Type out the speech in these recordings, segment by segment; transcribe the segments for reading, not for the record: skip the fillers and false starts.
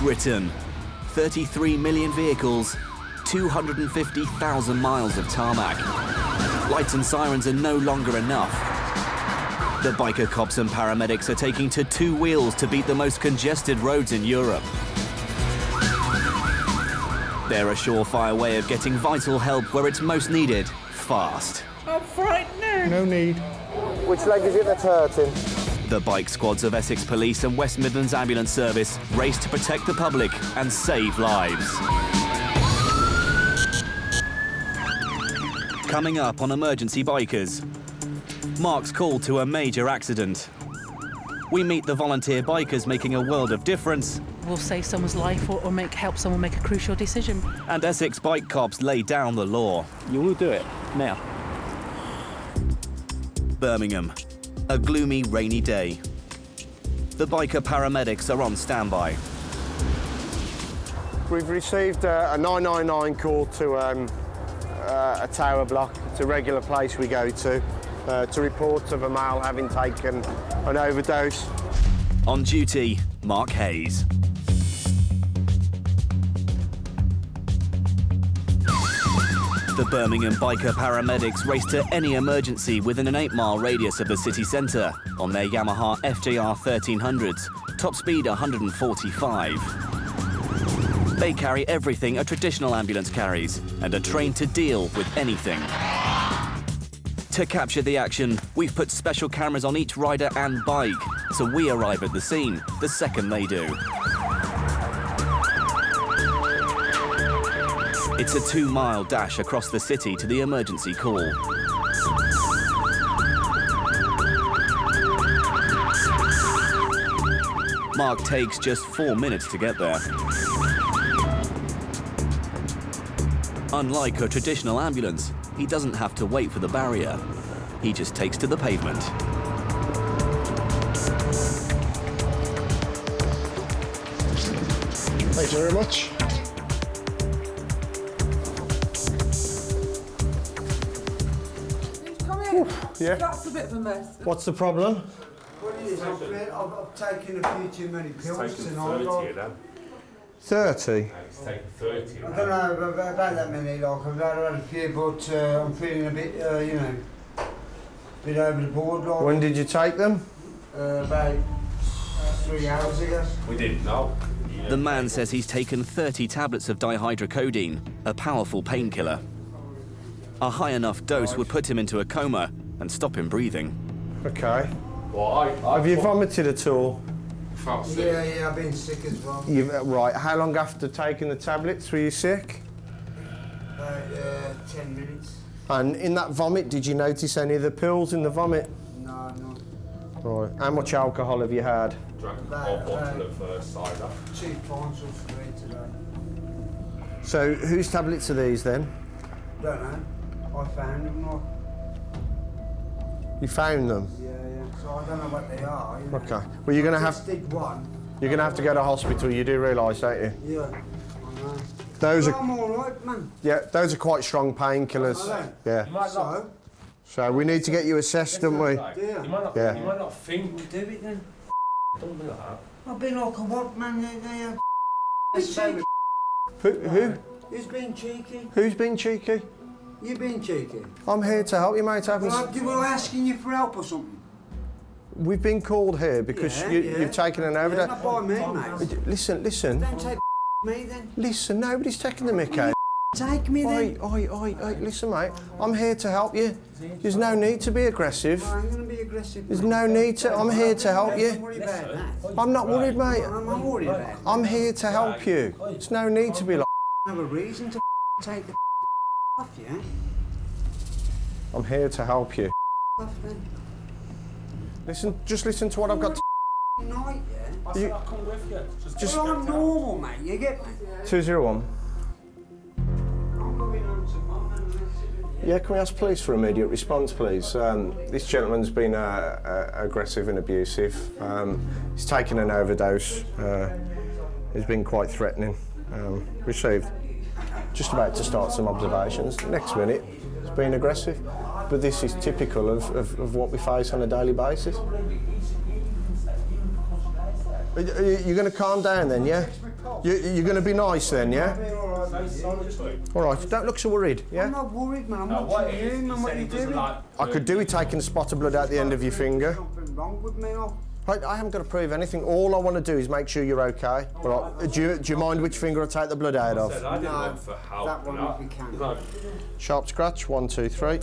Britain. 33 million vehicles, 250,000 miles of tarmac. Lights and sirens are no longer enough. The biker cops and paramedics are taking to two wheels to beat the most congested roads in Europe. They're a surefire way of getting vital help where it's most needed, fast. I'm frightened. No need. Which leg is it that's hurting? The bike squads of Essex Police and West Midlands Ambulance Service race to protect the public and save lives. Coming up on Emergency Bikers, Mark's call to a major accident. We meet the volunteer bikers making a world of difference. We'll save someone's life or help someone make a crucial decision. And Essex bike cops lay down the law. You will do it, now. Birmingham, a gloomy, rainy day. The biker paramedics are on standby. We've received a 999 call to a tower block. It's a regular place we go to report of a male having taken an overdose. On duty, Mark Hayes. The Birmingham biker paramedics race to any emergency within an 8-mile radius of the city centre on their Yamaha FJR 1300s, top speed 145. They carry everything a traditional ambulance carries and are trained to deal with anything. To capture the action, we've put special cameras on each rider and bike, so we arrive at the scene the second they do. It's a 2-mile dash across the city to the emergency call. Mark takes just 4 minutes to get there. Unlike a traditional ambulance, he doesn't have to wait for the barrier. He just takes to the pavement. Thank you very much. Yeah. That's a bit of a mess. What's the problem? What it is, I've taken a few too many pills tonight. 30? I don't know about that many, like I've had a few, but I'm feeling a bit, you know, a bit over the board. Like. When did you take them? About 3 hours ago. We didn't know. The man says he's taken 30 tablets of dihydrocodeine, a powerful painkiller. A high enough dose would put him into a coma and stop him breathing. Okay. Well, Have you vomited at all? felt sick. Yeah, I've been sick as well. Right, how long after taking the tablets were you sick? About 10 minutes. And in that vomit, did you notice any of the pills in the vomit? No, no. Right, how much alcohol have you had? Drank a whole bottle of cider. 2 pints or 3 today. So, whose tablets are these then? Don't know. I found them. Like. You found them? Yeah. So I don't know what they are. You know. Okay. Well, you're going to have... Did one. You're going to have to go to hospital, you do realise, don't you? Yeah, I know. Those Well, are... I'm all right, man. Yeah, those are quite strong painkillers. Are they? Yeah. So we need to get you assessed, don't we? Yeah. You might not, Yeah. you might not think. Do it then. Don't do that. I've been like a what, man? Who? Who's been cheeky? Who's been cheeky? You been cheeky? I'm here to help you, mate. We're asking you for help or something. We've been called here because you've taken an overdose. Not by me, mate. Listen. Don't take me then. Listen, nobody's taking the mickey. Take me then. Oi, listen, mate. I'm here to help you. There's no need to be aggressive. I'm going to be aggressive. There's no need to. I'm here to help Don't you. worry about that. I'm not worried, mate. I'm not worried about it. I'm here to help you. There's no need to be like. I have a reason to take the off you. I'm here to help you. Off then. Just listen to what I've got to... Night, yeah? I said I'll come with you. Just- Well, I'm normal, mate. You get me? 201. I'm going on to mum and Yeah, can we ask police for immediate response, please? This gentleman's been aggressive and abusive. He's taken an overdose. He's been quite threatening. Received. Just about to start some observations. Next minute, he's been aggressive. But this is typical of what we face on a daily basis. You're going to calm down then, yeah? You're going to be nice then, yeah? All right, don't look so worried, I'm yeah? not worried, man. I'm watching you, man. What are you doing? I could do with taking a spot of blood out the end of your finger. Something wrong with me, no? I haven't got to prove anything. All I want to do is make sure you're okay. All right. Do you mind which finger I take the blood out of? I didn't look for help. That one if you can. No. Sharp scratch, 1, 2, 3.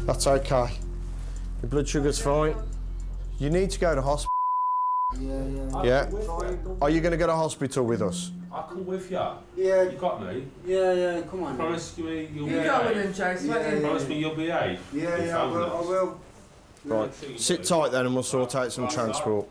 That's okay. Your blood sugar's fine. You need to go to hospital. Yeah. Are you going to go to hospital with us? I'll come with you. Yeah. You got me? Yeah, come on. Promise me you'll You behave. go with him, Jason. Yeah. Promise me you'll behave. Yeah, I will. Right. Sit tight then and we'll sort out some transport.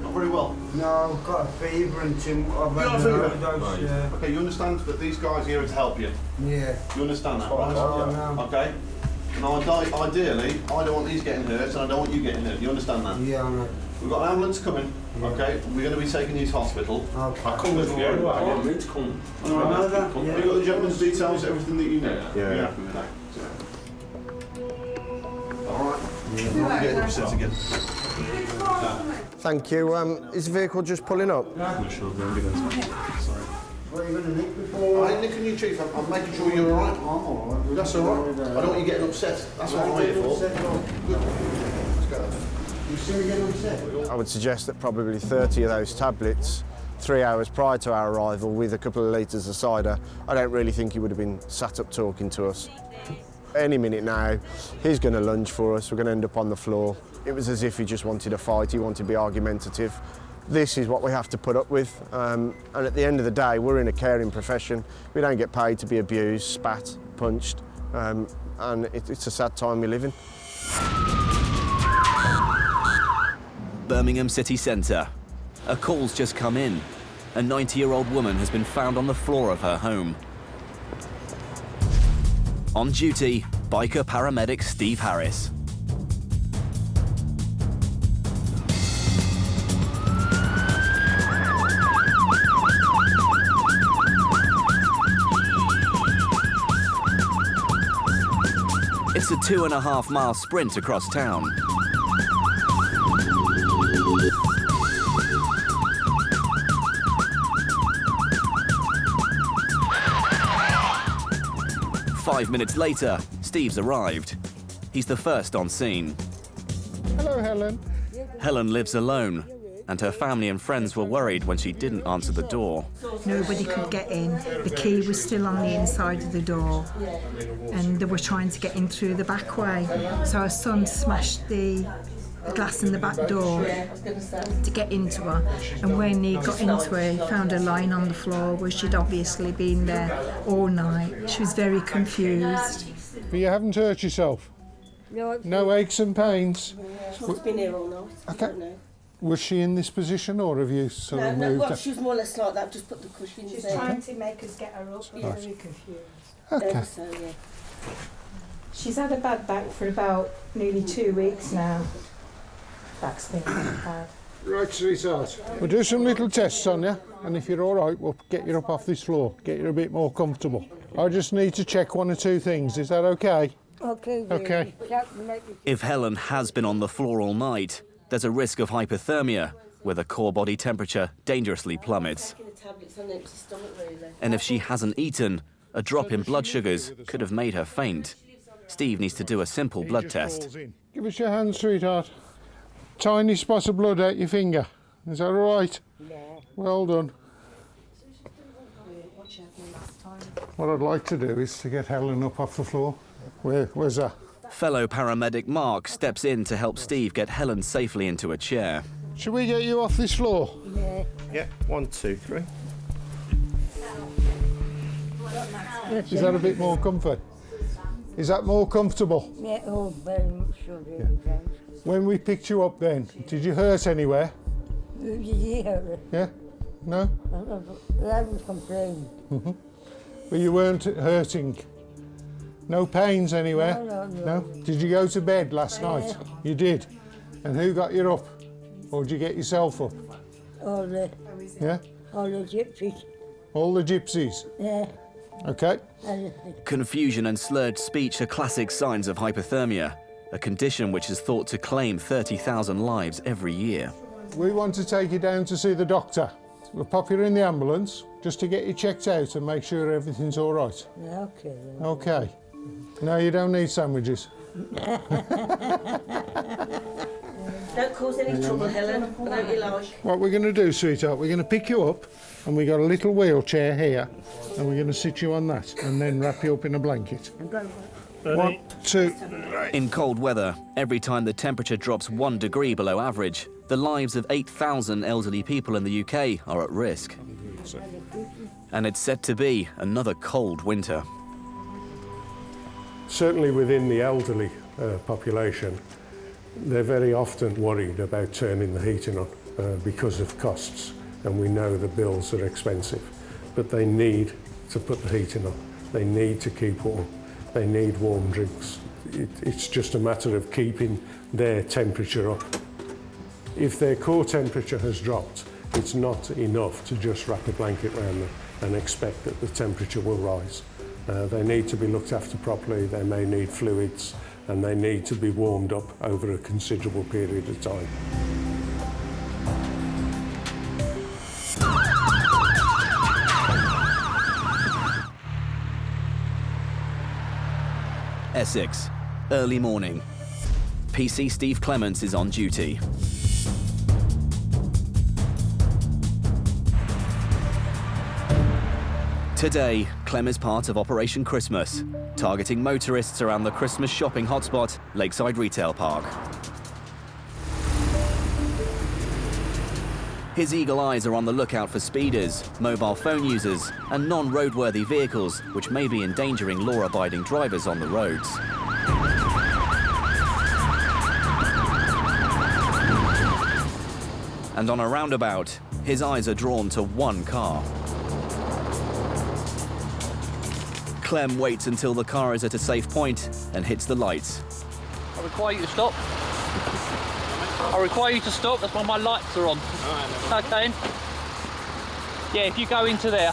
Not very well. No, I've got a fever and I've got a fever? overdose, yeah. Okay, you understand that these guys are here to help you. Yeah. You understand that, right? Oh, no. Okay. Now, ideally, I don't want these getting hurt, and I don't want you getting hurt. You understand that? Yeah, I know. We've got an ambulance coming. Okay. We're going to be taking you to hospital. Okay. I'll come with you. I want me to come. All right, I know that, Have yeah. you got the gentleman's details, everything that you need? Yeah. You're happy with that? All right. Yeah. Get it set again. Thank you. Is the vehicle just pulling up? What are you going to nick before? I ain't nicking you, Chief. I'm making sure you're all right. I'm all right. That's all right. I don't want you getting upset. That's what I'm here for. Let's go. You see me getting upset? I would suggest that probably 30 of those tablets, 3 hours prior to our arrival, with a couple of litres of cider, I don't really think he would have been sat up talking to us. Any minute now, he's going to lunge for us. We're going to end up on the floor. It was as if he just wanted a fight. He wanted to be argumentative. This is what we have to put up with. And at the end of the day, we're in a caring profession. We don't get paid to be abused, spat, punched. And it's a sad time we live in. Birmingham city centre. A call's just come in. A 90-year-old woman has been found on the floor of her home. On duty, biker paramedic Steve Harris. It's a 2.5-mile sprint across town. Five minutes later, Steve's arrived. He's the first on scene. Hello, Helen. Helen lives alone, and her family and friends were worried when she didn't answer the door. Nobody could get in. The key was still on the inside of the door, and they were trying to get in through the back way. So our son smashed the glass in the back door to get into her, and when he got into her, he found her lying on the floor where she'd obviously been there all night. She was very confused. But you haven't hurt yourself? No aches and pains? She's been here all night. Okay. Was she in this position, or have you sort of moved well, her? she was more or less like that, just put the cushions She's in. trying to make us get her up. We're very confused. Okay. So, yeah. She's had a bad back for about nearly 2 weeks now. Back's been bad. Right, sweetheart. We'll do some little tests on you, and if you're all right, we'll get you up off this floor, get you a bit more comfortable. I just need to check 1 or 2 things. Is that okay? Okay. Okay. If Helen has been on the floor all night, there's a risk of hypothermia, where the core body temperature dangerously plummets. Taking the tablets on an empty stomach, really. And if she hasn't eaten, a drop in blood sugars could have made her faint. Steve needs to do a simple blood test. Give us your hand, sweetheart. Tiny spot of blood out your finger. Is that all right? No. Well done. What I'd like to do is to get Helen up off the floor. Where's that? Fellow paramedic Mark steps in to help Steve get Helen safely into a chair. Should we get you off this floor? Yeah, 1, 2, 3. Is that a bit more comfort? Is that more comfortable? Yeah, oh, very much so, really, thanks. When we picked you up then, did you hurt anywhere? Yeah, Yeah? No? I was complaining. But you weren't hurting? No pains anywhere? No. Did you go to bed last night? You did? And who got you up? Or did you get yourself up? All the Yeah? gypsies. All the gypsies? Yeah. Okay. Confusion and slurred speech are classic signs of hypothermia, a condition which is thought to claim 30,000 lives every year. We want to take you down to see the doctor. We'll pop you in the ambulance just to get you checked out and make sure everything's all right. Okay. Okay. No, you don't need sandwiches. Don't cause any trouble, Helen. I don't you like. What we're going to do, sweetheart, we're going to pick you up and we've got a little wheelchair here and we're going to sit you on that and then wrap you up in a blanket. 1, 2... In cold weather, every time the temperature drops 1 degree below average, the lives of 8,000 elderly people in the UK are at risk. And it's set to be another cold winter. Certainly within the elderly population, they're very often worried about turning the heating on because of costs, and we know the bills are expensive. But they need to put the heating on. They need to keep warm. They need warm drinks. It's just a matter of keeping their temperature up. If their core temperature has dropped, it's not enough to just wrap a blanket around them and expect that the temperature will rise. They need to be looked after properly, they may need fluids, and they need to be warmed up over a considerable period of time. Essex, early morning. PC Steve Clements is on duty. Today, Clem is part of Operation Christmas, targeting motorists around the Christmas shopping hotspot, Lakeside Retail Park. His eagle eyes are on the lookout for speeders, mobile phone users, and non-roadworthy vehicles which may be endangering law-abiding drivers on the roads. And on a roundabout, his eyes are drawn to one car. Clem waits until the car is at a safe point and hits the lights. I require you to stop. I require you to stop, that's why my lights are on. Okay. Yeah, if you go into there.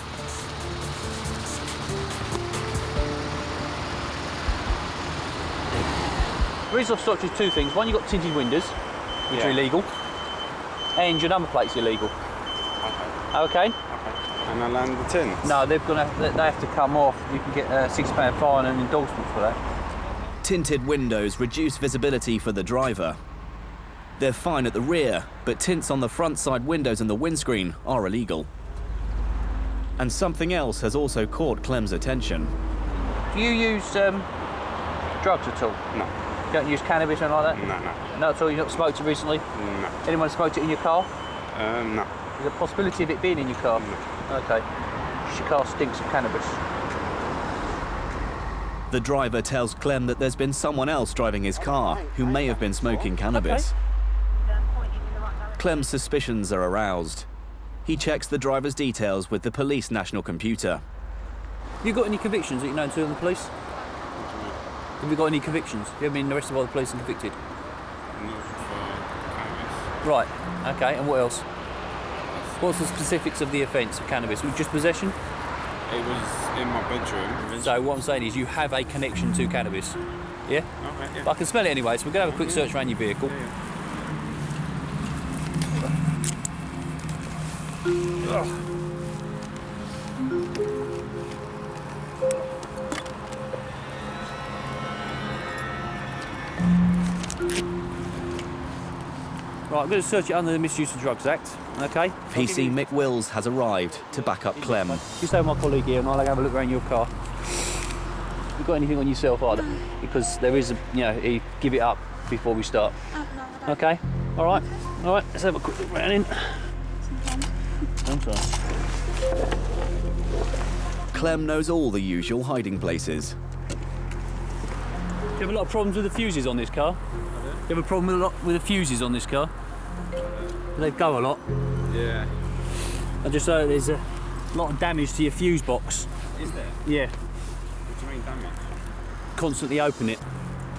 The reason I've stopped you is two things. One, you've got tinted windows, which are illegal, and your number plate's illegal. Okay? And I land the tint? No, they have to come off. You can get a £6 fine and endorsement for that. Tinted windows reduce visibility for the driver. They're fine at the rear, but tints on the front side windows and the windscreen are illegal. And something else has also caught Clem's attention. Do you use drugs at all? No. You don't use cannabis or anything like that? No. No at all? You've not smoked it recently? No. Anyone smoked it in your car? No. There's a possibility of it being in your car? No. Okay. Your car stinks of cannabis. The driver tells Clem that there's been someone else driving his car who may have been smoking cannabis. Okay. Clem's suspicions are aroused. He checks the driver's details with the police national computer. Have you got any convictions that you know to on the police? Have you got any convictions? Have you ever been arrested by the police and convicted? Right, okay, and what else? What's the specifics of the offence of cannabis? Was it just possession? It was in my bedroom. So what I'm saying is you have a connection to cannabis. Yeah? Okay, yeah. But I can smell it anyway, so we're going to have a quick search around your vehicle. Right, I'm going to search it under the Misuse of Drugs Act, okay? PC Mick Wills has arrived to back up Clem. You stay with my colleague here and I'll have a look around your car. Have you got anything on yourself either? Because there is a, you give it up before we start. Okay? Alright, let's have a quick look around in. Clem knows all the usual hiding places. Do you have a lot of problems with the fuses on this car? Do you have a problem with the fuses on this car? They go a lot. Yeah. I just know there's a lot of damage to your fuse box. Is there? Yeah. What do you mean damage? Constantly open it.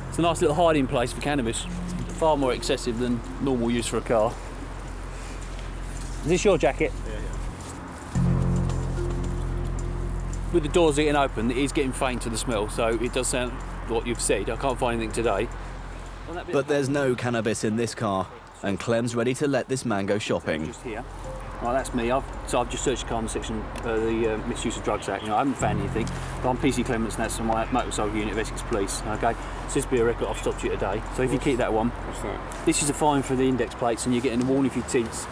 It's a nice little hiding place for cannabis. It's far more excessive than normal use for a car. Is this your jacket? Yeah. with the doors getting open, it is getting faint to the smell, so it does sound what you've said. I can't find anything today. But there's no cannabis in this car, and Clem's ready to let this man go shopping. Just here. Right, that's me. I've just searched the car in the section, the Misuse of Drugs Act. You know, I haven't found anything, but I'm PC Clements, and that's from my motorcycle unit of Essex Police. Okay, so this will be a record I've stopped you today. So if you keep that one, What's that? this is a fine for the index plates, and you're getting a warning for your tints.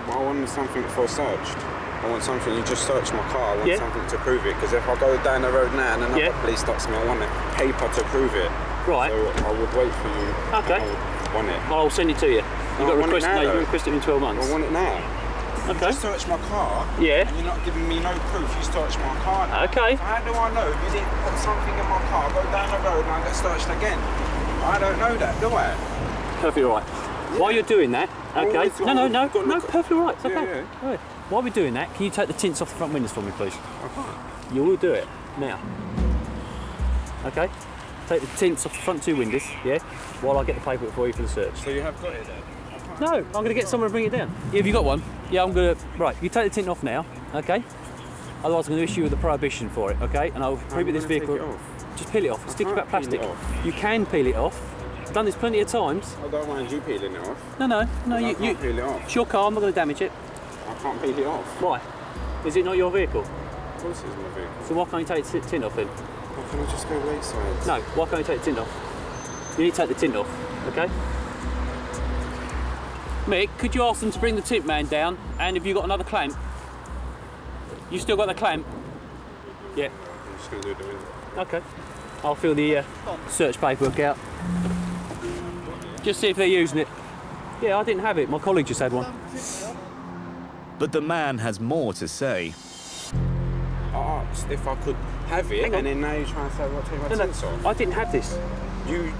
Well, I want something for searched. I want something, you just search my car, I want something to prove it, because if I go down the road now and another police stops me, I want a paper to prove it. Right. So I would wait for you. Okay. I would want it. I'll send it to you. You've got to request it now, you can request it in 12 months. I want it now. Okay. You just search my car, yeah, and you're not giving me no proof, you search my car now. Okay. So how do I know you didn't put something in my car, go down the road and I get searched again? I don't know that, do I? Perfectly right. Yeah. While you're doing that, okay. No, perfectly right. It's okay. Yeah. Right. While we're doing that, can you take the tints off the front windows for me, please? I can't. You will do it now. Okay. Take the tints off the front two windows, yeah, while I get the paperwork for you for the search. So you have got it then? No, I'm going to get someone to bring it down. Yeah, have you got one? Yeah, I'm going to... Right, you take the tint off now, okay? Otherwise I'm going to issue you with a prohibition for it, okay? And I'll prohibit this vehicle... Take it off. Just peel it off. It's sticky about plastic. Peel it off. You can peel it off. I've done this plenty of times. I don't mind you peeling it off. No, I can't peel it off. It's your car, I'm not going to damage it. I can't peel it off. Why? Is it not your vehicle? Of course it's my vehicle. So why can't you take the tint off then? Why can't I just go Roadside? No, why can't you take the tint off? You need to take the tint off, okay? Mick, could you ask them to bring the tint man down? And have you got another clamp? You still got the clamp? Yeah. I'm just going to do the window. Okay. I'll fill the search paperwork out. Just see if they're using it. Yeah, I didn't have it. My colleague just had one. But the man has more to say. I asked if I could have it, and then now you're trying to say, well, take my tints off. I didn't have this. You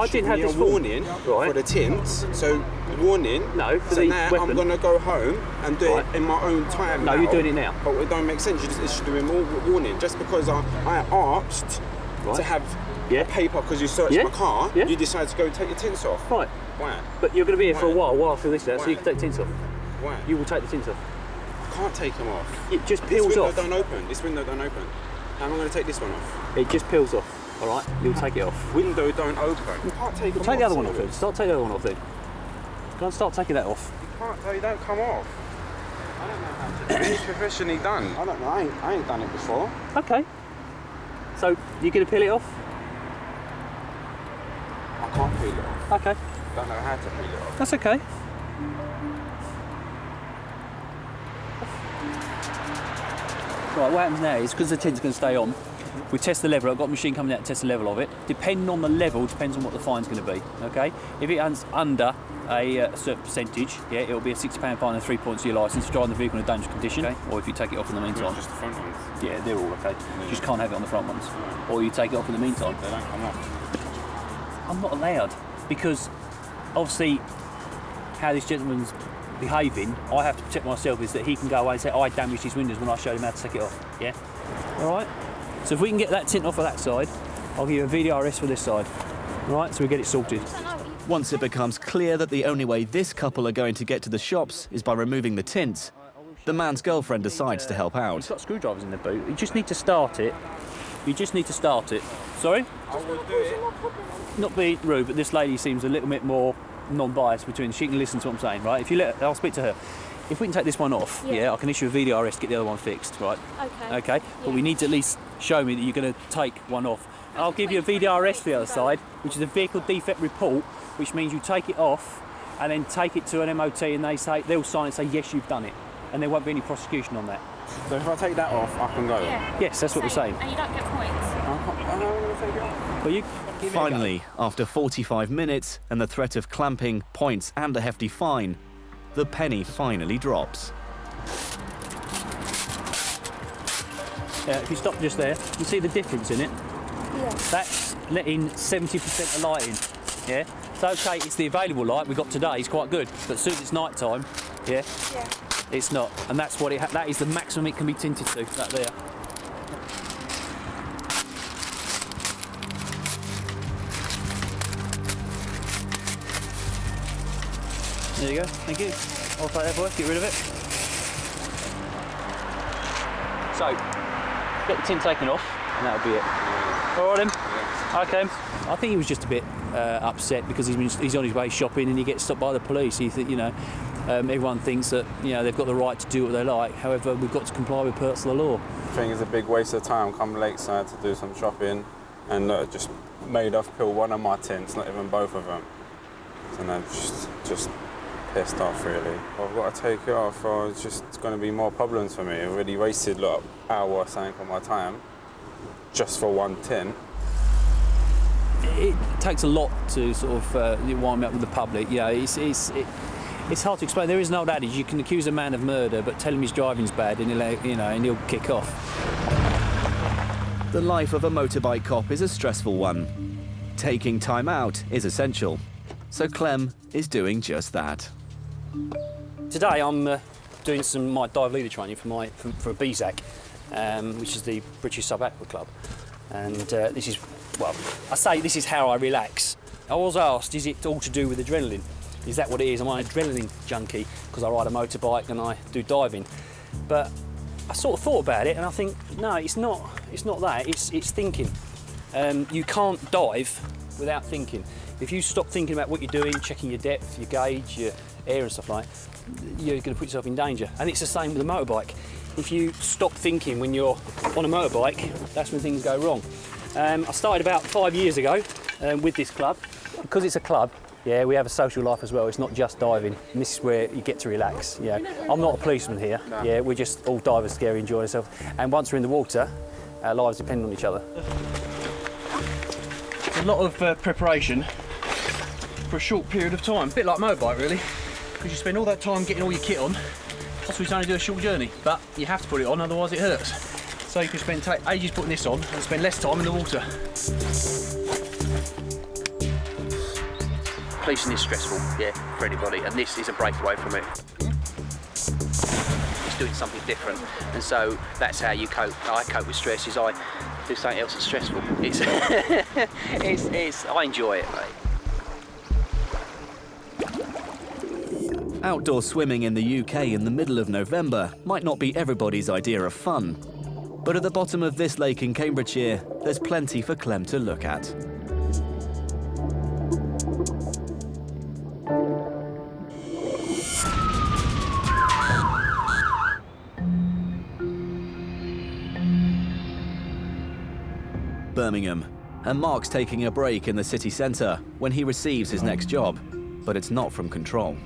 I didn't have this warning for the tints, so warning. No, for so the now weapon. I'm going to go home and do it in my own time. No, now. you're doing it now. But it don't make sense. You just issue more warning just because I asked to have a paper because you searched my car. You decide to go take your tints off. Right. Why? But you're going to be here for a while I fill this out, so you can take the tints off. Why? You will take the tints off. I can't take them off. It just peels off. This window don't open. How am I going to take this one off? It just peels off. All right, you'll take it off. Window don't open. You can't take them off. Take the other one off then. Take the other one off then. Go and start taking that off. You can't, they don't come off. I don't know how to do it. It's professionally done. I don't know, I ain't done it before. Okay. So, you going to peel it off? I can't peel it off. Okay. I don't know how to peel it off. That's okay. Right, what happens now is, because the tint's going to stay on, we test the level. I've got a machine coming out to test the level of it. Depending on the level, depends on what the fine's going to be, okay? If it's under a certain percentage, yeah, it'll be a £60 fine and 3 points to your licence for driving the vehicle in a dangerous condition, okay? Or if you take it off in the meantime. Just the front ones? Yeah, they're all okay. You just can't have it on the front ones. Or you take it off in the meantime. They don't come off. I'm not allowed, because obviously how this gentleman's behaving, I have to protect myself, is that he can go away and say, I damaged his windows when I showed him how to take it off, yeah? All right? So if we can get that tint off of that side, I'll give you a VDRS for this side. All right, so we get it sorted. Once it becomes clear that the only way this couple are going to get to the shops is by removing the tints, the man's girlfriend decides to help out. He's got screwdrivers in the boot. You just need to start it. You just need to start it. Sorry? I will do it. Not be rude, but this lady seems a little bit more non-biased between. She can listen to what I'm saying, right? If you let, I'll speak to her. If we can take this one off, yeah, I can issue a VDRS to get the other one fixed, right? Okay. Okay, but we need to at least show me that you're going to take one off. I'll give you a VDRS for the other side, which is a vehicle defect report, which means you take it off and then take it to an MOT and they'll sign it and say, yes, you've done it. And there won't be any prosecution on that. So if I take that off, I can go? Yeah. Yes, that's what we're saying. And you don't get points? I'm going to take it off. Well, you Finally, after 45 minutes and the threat of clamping, points and a hefty fine, the penny finally drops. if you stop just there, you see the difference in it? Yeah. That's letting 70% of light in, yeah? It's okay, it's the available light we got today, it's quite good, but as soon as it's night time, yeah, it's not. And that's what that is the maximum it can be tinted to, that there. There you go, thank you. I'll take that boy, get rid of it. So, get the tint taken off, and that'll be it. All right, then. Okay. I think he was just a bit upset because he's on his way shopping and he gets stopped by the police. He everyone thinks that they've got the right to do what they like. However, we've got to comply with personal law. I think it's a big waste of time. Come Lakeside to do some shopping, and just made off pill one of my tints, not even both of them. And I'm just pissed off, really. I've got to take it off, or it's just going to be more problems for me. I already wasted an hour or something of my time just for one tint. It takes a lot to sort of wind me up with the public. It's hard to explain. There is an old adage: you can accuse a man of murder, but tell him his driving's bad, and he'll kick off. The life of a motorbike cop is a stressful one. Taking time out is essential. So Clem is doing just that. Today I'm doing my dive leader training for a BZAC, which is the British Sub-Aqua Club. And this is how I relax. I was asked, is it all to do with adrenaline? Is that what it is? I'm an adrenaline junkie because I ride a motorbike and I do diving. But I sort of thought about it and I think, no, it's not that, it's thinking. You can't dive without thinking. If you stop thinking about what you're doing, checking your depth, your gauge, your air and stuff like that, you're going to put yourself in danger. And it's the same with a motorbike. If you stop thinking when you're on a motorbike, that's when things go wrong. I started about 5 years ago with this club. Because it's a club, we have a social life as well. It's not just diving. And this is where you get to relax. I'm not a policeman here. No. We're just all divers together, enjoy ourselves. And once we're in the water, our lives depend on each other. It's a lot of preparation for a short period of time. A bit like motorbike, really. Because you spend all that time getting all your kit on. That's why you only do a short journey. But you have to put it on, otherwise it hurts. So you can take ages putting this on and spend less time in the water. Policing is stressful, for anybody, and this is a breakaway from it. It's doing something different, and so that's how you cope. I cope with stress, is I do something else that's stressful. I enjoy it, mate. Outdoor swimming in the UK in the middle of November might not be everybody's idea of fun. But at the bottom of this lake in Cambridgeshire, there's plenty for Clem to look at. Birmingham, and Mark's taking a break in the city centre when he receives his next job, but it's not from control.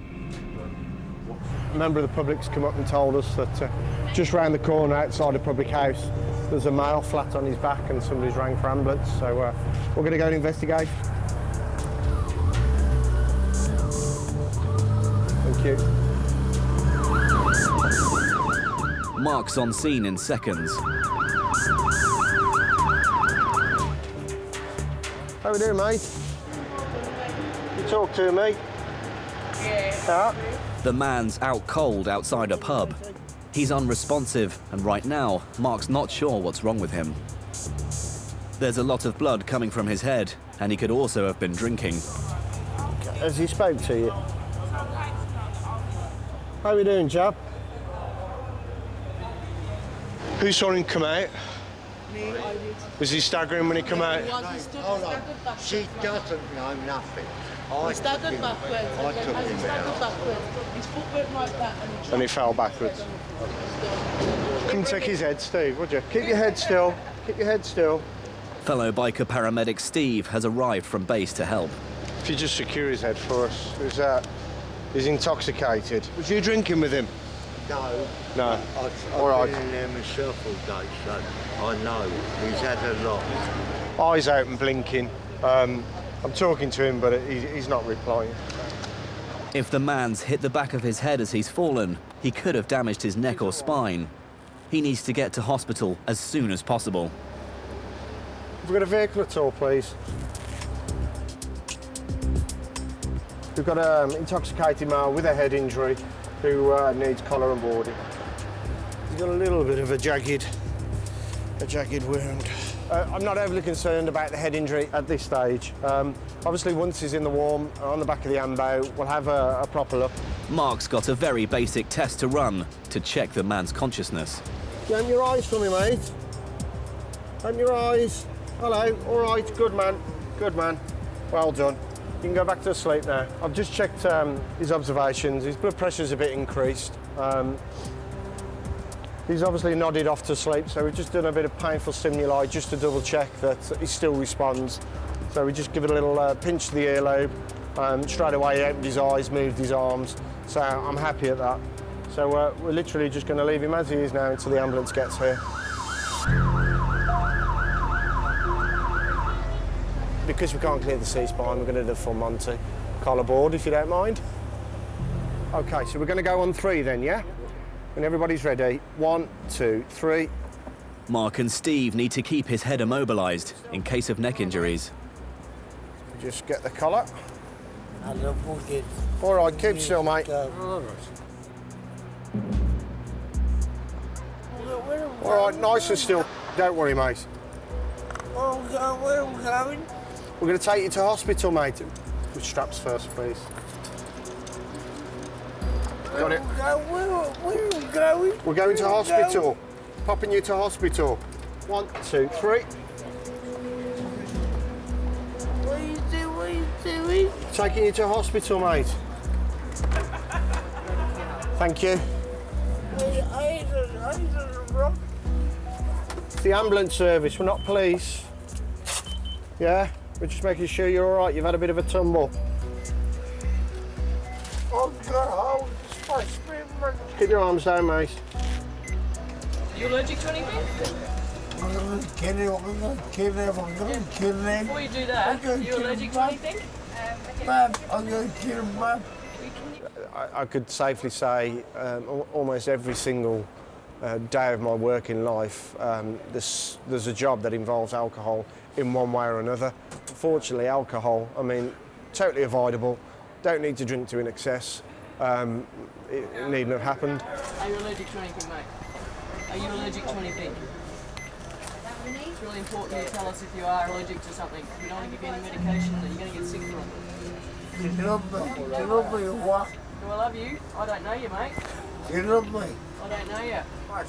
A member of the public's come up and told us that just round the corner outside a public house there's a male flat on his back and somebody's rang for ambulance, so we're going to go and investigate. Thank you. Mark's on scene in seconds. How we doing, mate? You talk to me? Yeah. The man's out cold outside a pub. He's unresponsive, and right now, Mark's not sure what's wrong with him. There's a lot of blood coming from his head, and he could also have been drinking. Has he spoke to you? How we doing, chap? Who saw him come out? Me, I did. Was he staggering when he come out? She doesn't know nothing. He staggered backwards, I took and he him staggered out. backwards. His foot went like that, And he fell backwards. Come and take his head, Steve, would you? Keep your head still. Keep your head still. Fellow biker paramedic Steve has arrived from base to help. If you just secure his head for us. He's intoxicated. Was you drinking with him? No. No. I've All right. been in there myself all day, so I know. He's had a lot. Eyes out and blinking. I'm talking to him, but he's not replying. If the man's hit the back of his head as he's fallen, he could have damaged his neck or spine. He needs to get to hospital as soon as possible. Have we got a vehicle at all, please? We've got an intoxicated male with a head injury who needs collar and boarding. He's got a little bit of a jagged wound. I'm not overly concerned about the head injury at this stage. Obviously, once he's in the warm, on the back of the ambo, we'll have a proper look. Mark's got a very basic test to run to check the man's consciousnse. Open your eyes for me, mate. Open your eyes. Hello, all right, good man, good man. Well done. You can go back to sleep now. I've just checked his observations. His blood pressure's a bit increased. He's obviously nodded off to sleep, so we've just done a bit of painful stimuli just to double check that he still responds. So we just give it a little pinch to the earlobe. Straight away he opened his eyes, moved his arms, so I'm happy at that. So we're literally just going to leave him as he is now until the ambulance gets here. Because we can't clear the C-spine, we're going to do the full Monty. Collar board, if you don't mind. OK, so we're going to go on 3 then, yeah? When everybody's ready, 1, 2, 3. Mark and Steve need to keep his head immobilised in case of neck injuries. Just get the collar. All right, keep still, mate. All right, nice and still. Don't worry, mate. Where are we going? We're going to take you to hospital, mate. With straps first, please. Got it. Where are we going? We're going to hospital. Popping you to hospital. 1, 2, 3. What are you doing? Taking you to hospital, mate. Thank you. I don't know. It's the ambulance service, we're not police. Yeah? We're just making sure you're all right. You've had a bit of a tumble. I've got hold of the Keep your arms down, mate. Are you allergic to anything? I'm going to kill him. I'm going to kill him. I'm going to kill him. Before you do that, are you allergic to anything? Ma'am, I'm going to kill him, ma'am. I could safely say almost every single day of my working life, there's a job that involves alcohol in one way or another. Fortunately, alcohol, I mean, totally avoidable. Don't need to drink to in excess. It needn't have happened. Are you allergic to anything, mate? Are you allergic to anything? It's really important you tell us if you are allergic to something. We don't want to give you any medication that you're going to get sick from. You love me. You love me, what? Do I love you? I don't know you, mate. You love me. I don't know you.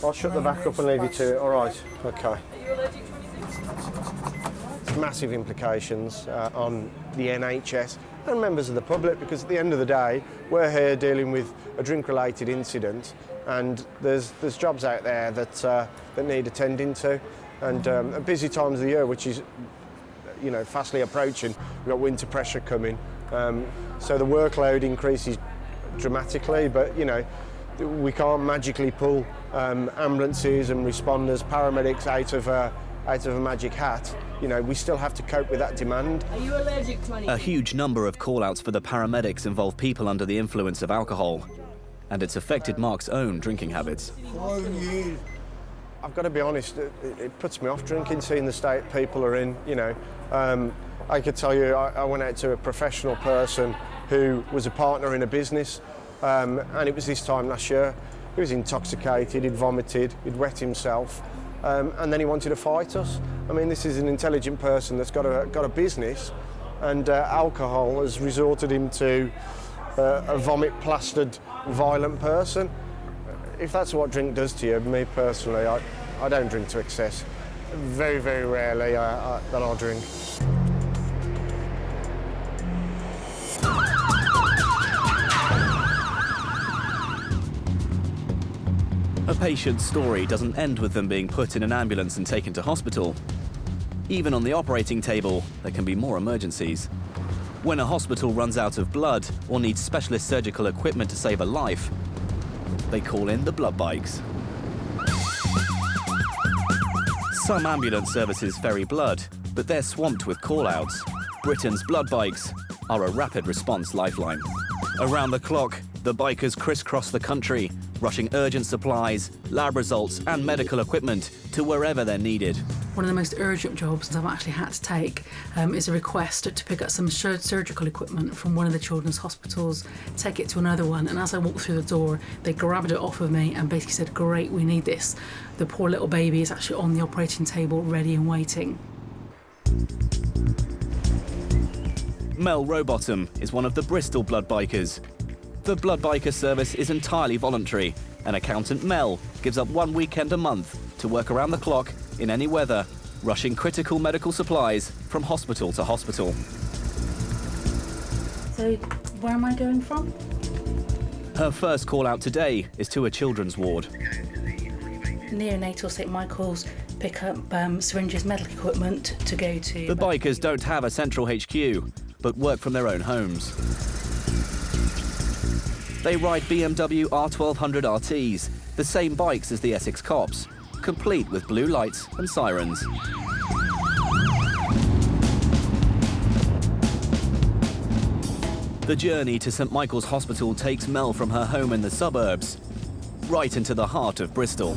I'll shut the back up and leave you to it. All right. Okay. Are you allergic to anything? Massive implications on the NHS and members of the public, because at the end of the day, we're here dealing with a drink-related incident, and there's jobs out there that need attending to, and at busy times of the year, which is, you know, fastly approaching. We've got winter pressure coming, so the workload increases dramatically. But you know, we can't magically pull ambulances and responders, paramedics out of a magic hat. You know, we still have to cope with that demand. Are you allergic to anything? A huge number of call-outs for the paramedics involve people under the influence of alcohol, and it's affected Mark's own drinking habits. I've got to be honest, it puts me off drinking, seeing the state people are in, you know. I could tell you, I went out to a professional person who was a partner in a business, and it was this time last year. He was intoxicated, he'd vomited, he'd wet himself, and then he wanted to fight us. I mean, this is an intelligent person that's got a business, and alcohol has resorted him to a vomit-plastered, violent person. If that's what drink does to you, me personally, I don't drink to excess. Very, very rarely that I'll drink. A patient's story doesn't end with them being put in an ambulance and taken to hospital. Even on the operating table, there can be more emergencies. When a hospital runs out of blood or needs specialist surgical equipment to save a life, they call in the blood bikes. Some ambulance services ferry blood, but they're swamped with call-outs. Britain's blood bikes are a rapid response lifeline. Around the clock, the bikers crisscross the country, rushing urgent supplies, lab results and medical equipment to wherever they're needed. One of the most urgent jobs that I've actually had to take is a request to pick up some surgical equipment from one of the children's hospitals, take it to another one, and as I walked through the door, they grabbed it off of me and basically said, "Great, we need this." The poor little baby is actually on the operating table, ready and waiting. Mel Rowbottom is one of the Bristol blood bikers. The blood biker service is entirely voluntary, and accountant Mel gives up one weekend a month to work around the clock in any weather rushing critical medical supplies from hospital to hospital. So, where am I going from? Her first call out today is to a children's ward. Neonatal St Michael's pick up syringes, medical equipment to go to... The bikers don't have a central HQ, but work from their own homes. They ride BMW R1200 RTs, the same bikes as the Essex cops, complete with blue lights and sirens. The journey to St Michael's Hospital takes Mel from her home in the suburbs, right into the heart of Bristol.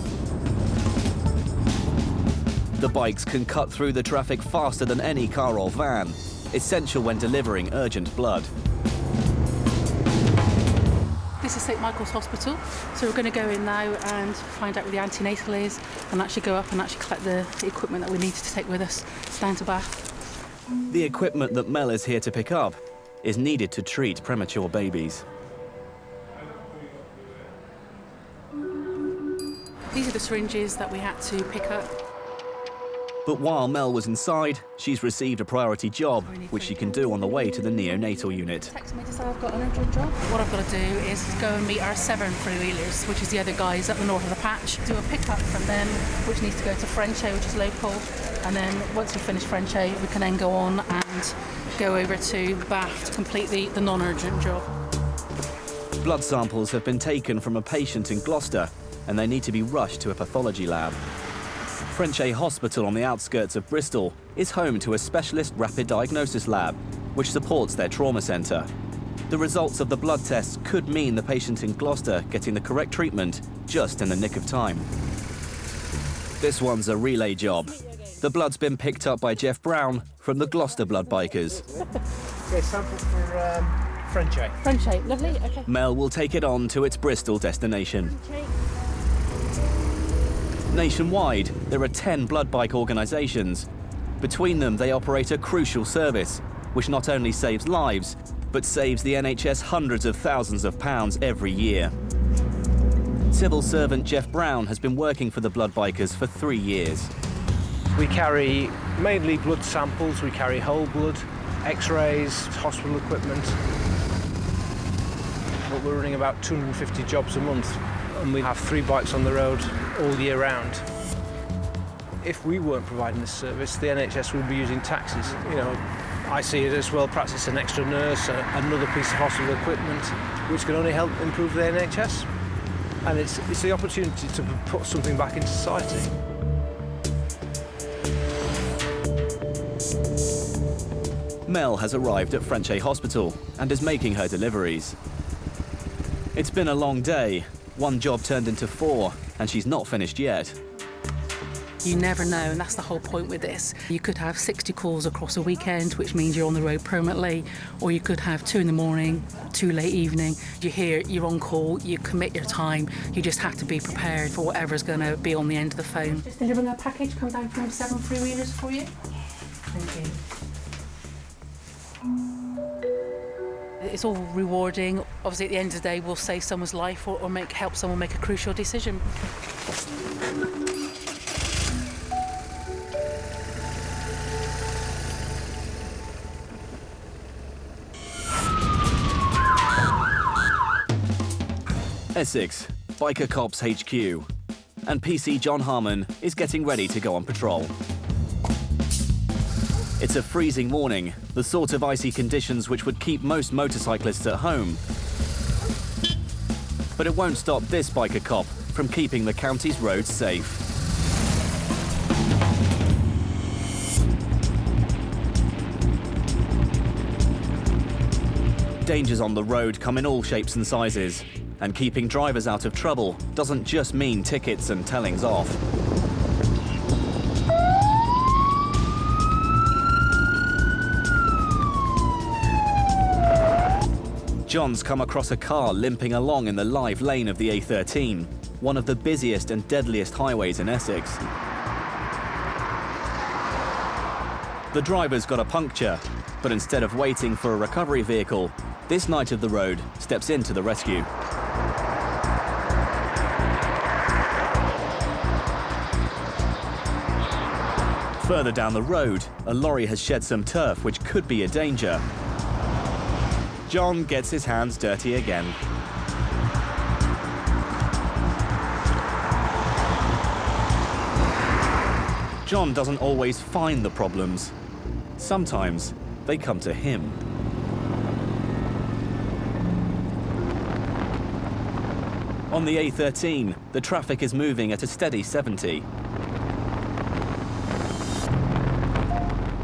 The bikes can cut through the traffic faster than any car or van, essential when delivering urgent blood. This is St Michael's Hospital, so we're going to go in now and find out where the antenatal is and actually go up and actually collect the equipment that we need to take with us down to Bath. The equipment that Mel is here to pick up is needed to treat premature babies. These are the syringes that we had to pick up. But while Mel was inside, she's received a priority job, which she can do on the way to the neonatal unit. Text me to say I've got an urgent job. What I've got to do is go and meet our Severn three-wheelers, which is the other guys up the north of the patch. Do a pickup from them, which needs to go to Frenchay, which is local. And then once we finish Frenchay, we can then go on and go over to Bath to complete the non-urgent job. Blood samples have been taken from a patient in Gloucester, and they need to be rushed to a pathology lab. Frenchay Hospital on the outskirts of Bristol is home to a specialist rapid diagnosis lab, which supports their trauma centre. The results of the blood tests could mean the patient in Gloucester getting the correct treatment just in the nick of time. This one's a relay job. The blood's been picked up by Jeff Brown from the Gloucester Blood Bikers. Okay, sample for Frenchay. Frenchay, lovely, okay. Mel will take it on to its Bristol destination. Nationwide, there are 10 blood bike organisations. Between them, they operate a crucial service, which not only saves lives, but saves the NHS hundreds of thousands of pounds every year. Civil servant Jeff Brown has been working for the blood bikers for 3 years. We carry mainly blood samples, we carry whole blood, x-rays, hospital equipment. But we're running about 250 jobs a month, and we have 3 bikes on the road all year round. If we weren't providing this service, the NHS would be using taxis. You know, I see it as well, perhaps it's an extra nurse, another piece of hospital equipment, which can only help improve the NHS. And it's the opportunity to put something back into society. Mel has arrived at Frenchay Hospital and is making her deliveries. It's been a long day. One job turned into 4, and she's not finished yet. You never know, and that's the whole point with this. You could have 60 calls across a weekend, which means you're on the road permanently, or you could have 2 in the morning, 2 late evening. You're here, you're on call, you commit your time. You just have to be prepared for whatever's going to be on the end of the phone. Just delivering a package, come down from 7 three-wheelers for you. Thank you. It's all rewarding. Obviously, at the end of the day, we'll save someone's life or help someone make a crucial decision. Essex, Biker Cops HQ, and PC John Harmon is getting ready to go on patrol. It's a freezing morning, the sort of icy conditions which would keep most motorcyclists at home. But it won't stop this biker cop from keeping the county's roads safe. Dangers on the road come in all shapes and sizes, and keeping drivers out of trouble doesn't just mean tickets and tellings off. John's come across a car limping along in the live lane of the A13, one of the busiest and deadliest highways in Essex. The driver's got a puncture, but instead of waiting for a recovery vehicle, this knight of the road steps in to the rescue. Further down the road, a lorry has shed some turf which could be a danger. John gets his hands dirty again. John doesn't always find the problems. Sometimes they come to him. On the A13, the traffic is moving at a steady 70.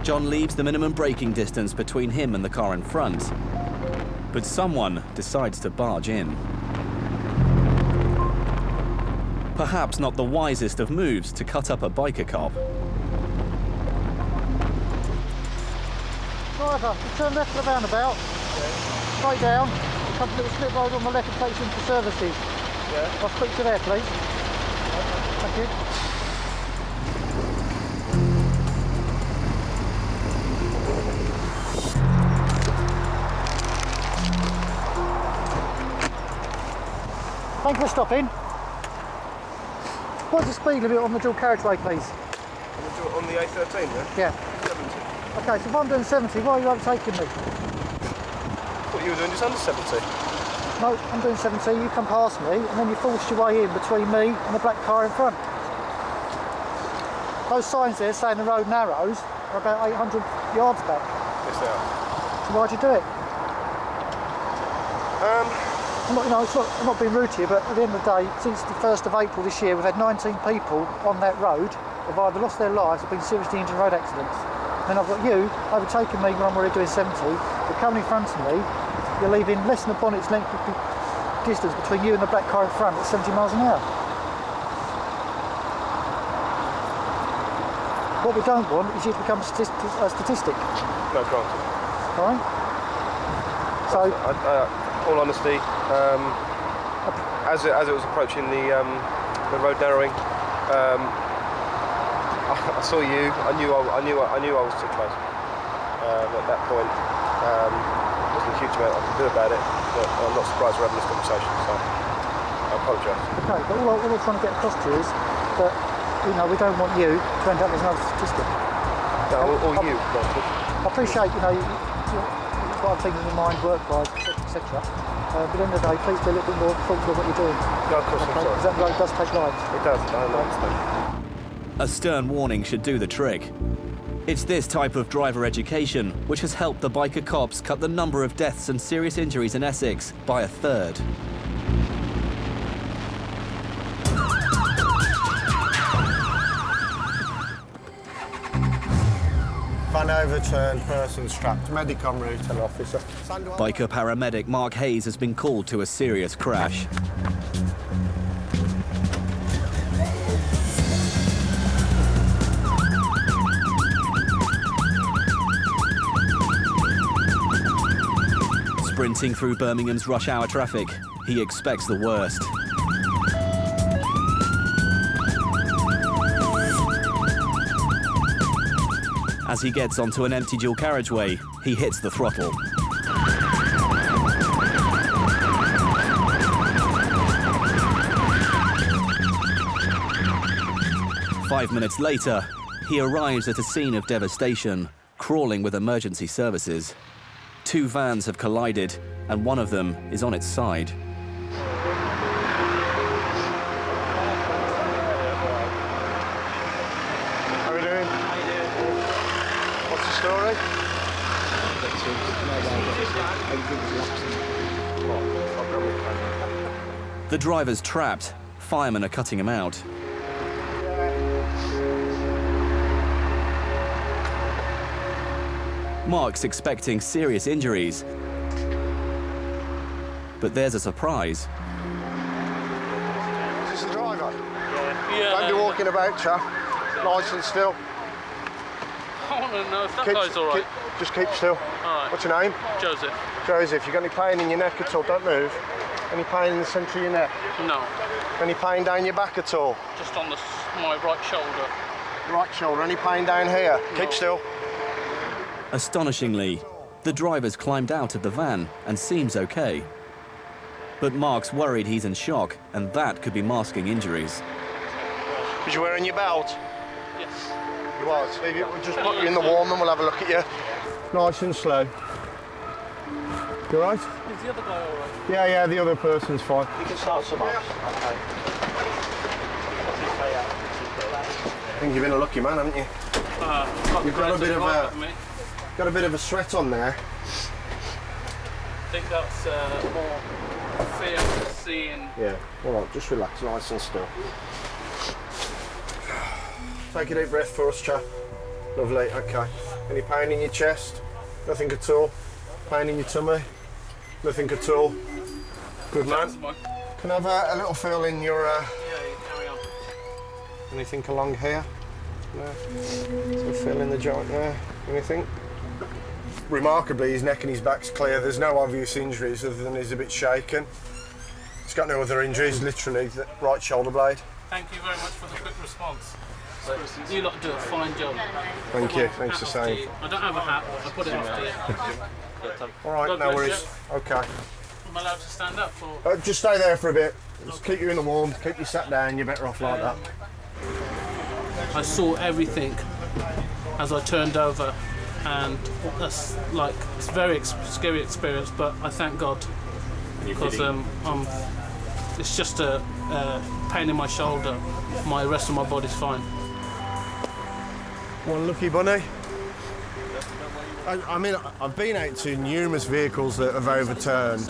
John leaves the minimum braking distance between him and the car in front. But someone decides to barge in. Perhaps not the wisest of moves to cut up a biker cop. Driver, you turn left of the roundabout, straight down, you come to the split road on the left and takes you into services. Yeah. I'll speak to there, please. Thank you. Thank you for stopping. What's the speed limit on the dual carriageway, please? On the A13, yeah? Yeah. 70. Okay, so if I'm doing 70, why are you overtaking me? What you were doing just under 70? No, I'm doing 70, you come past me, and then you forced your way in between me and the black car in front. Those signs there saying the road narrows are about 800 yards back. Yes, they are. So why'd you do it? I'm not being rude to you, but at the end of the day, since the 1st of April this year, we've had 19 people on that road who've either lost their lives or been seriously injured in road accidents. Then I've got you overtaking me when I'm already doing 70, you're coming in front of me, you're leaving less than a bonnet's length of distance between you and the black car in front at 70 miles an hour. What we don't want is you to become a statistic. No, granted. All right? So, all honesty, as it was approaching the road narrowing, I saw you. I knew I was too close. At that point, wasn't a huge amount I could do about it. But I'm not surprised we're having this conversation. So I apologise. Okay, but all we're trying to get across to you is that we don't want you to end up as another statistic. No, or you. I appreciate you've got things in your mind, work-wise, etc. But at the end of the day, please be a little bit more thoughtful of what you're doing. No, of course, I'm sorry. Because that road does take lives. It does, I understand. A stern warning should do the trick. It's this type of driver education which has helped the biker cops cut the number of deaths and serious injuries in Essex by a third. Van overturned, person strapped, medic en route, an officer. Biker paramedic Mark Hayes has been called to a serious crash. Sprinting through Birmingham's rush hour traffic, he expects the worst. As he gets onto an empty dual carriageway, he hits the throttle. Five minutes later, he arrives at a scene of devastation, crawling with emergency services. Two vans have collided, and one of them is on its side. How are we doing? What's the story? The driver's trapped. Firemen are cutting him out. Mark's expecting serious injuries. But there's a surprise. Is this the driver? Yeah. Don't be walking about, chap. Licence still. I want to know if that guy's all right. Just keep still. All right. What's your name? Joseph. Joseph, you got any pain in your neck at all? Don't move. Any pain in the centre of your neck? No. Any pain down your back at all? Just on my right shoulder. Right shoulder. Any pain down here? No. Keep still. Astonishingly, the driver's climbed out of the van and seems okay. But Mark's worried he's in shock, and that could be masking injuries. Was you wearing your belt? Yes. You are. We'll just put you in the warm and we'll have a look at you. Nice and slow. You alright? Is the other guy alright? Yeah, the other person's fine. You can start some up. Okay. I think you've been a lucky man, haven't you? You've got a bit of a sweat on there. I think that's more fear of seeing. Yeah. All right, just relax, nice and still. Take a deep breath for us, chap. Lovely. Okay. Any pain in your chest? Nothing at all. Pain in your tummy? Nothing at all. Good man. Can I have a little feel in your? Yeah, carry on. Anything along here? No. So feel in the joint there. Anything? Remarkably, his neck and his back's clear. There's no obvious injuries other than he's a bit shaken. He's got no other injuries, literally the right shoulder blade. Thank you very much for the quick response. You lot do a fine job. Thank you, thanks the same. I don't have a hat, I put it off to you. All right, no worries. Okay. Am I allowed to stand up or? Just stay there for a bit. Just keep you in the warm, keep you sat down, you're better off like that. I saw everything as I turned over, and that's like, it's a very scary experience, but I thank God because it's just a pain in my shoulder. My rest of my body's fine. One lucky bunny. I mean, I've been out to numerous vehicles that have overturned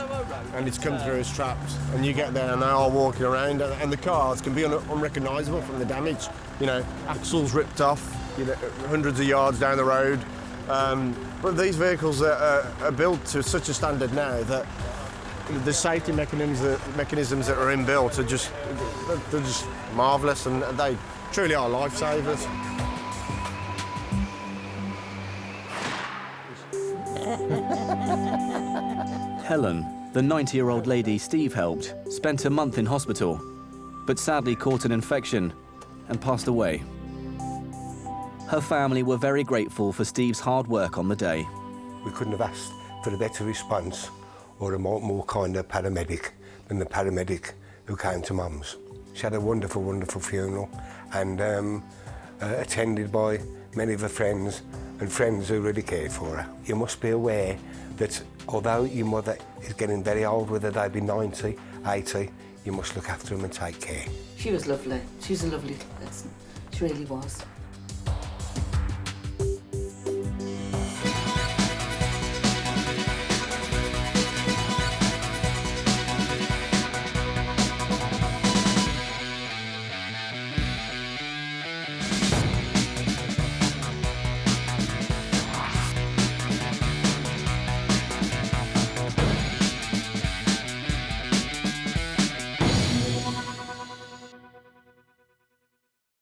and it's come through as traps, and you get there and they are walking around and the cars can be unrecognisable from the damage. You know, axles ripped off, you know, hundreds of yards down the road. But these vehicles are built to such a standard now that the safety mechanisms that are inbuilt are just marvellous, and they truly are lifesavers. Helen, the 90-year-old lady Steve helped, spent a month in hospital, but sadly caught an infection and passed away. Her family were very grateful for Steve's hard work on the day. We couldn't have asked for a better response or a more kinder paramedic than the paramedic who came to Mum's. She had a wonderful, wonderful funeral, and attended by many of her friends and friends who really cared for her. You must be aware that although your mother is getting very old, whether they be 90, 80, you must look after them and take care. She was lovely. She was a lovely person. She really was.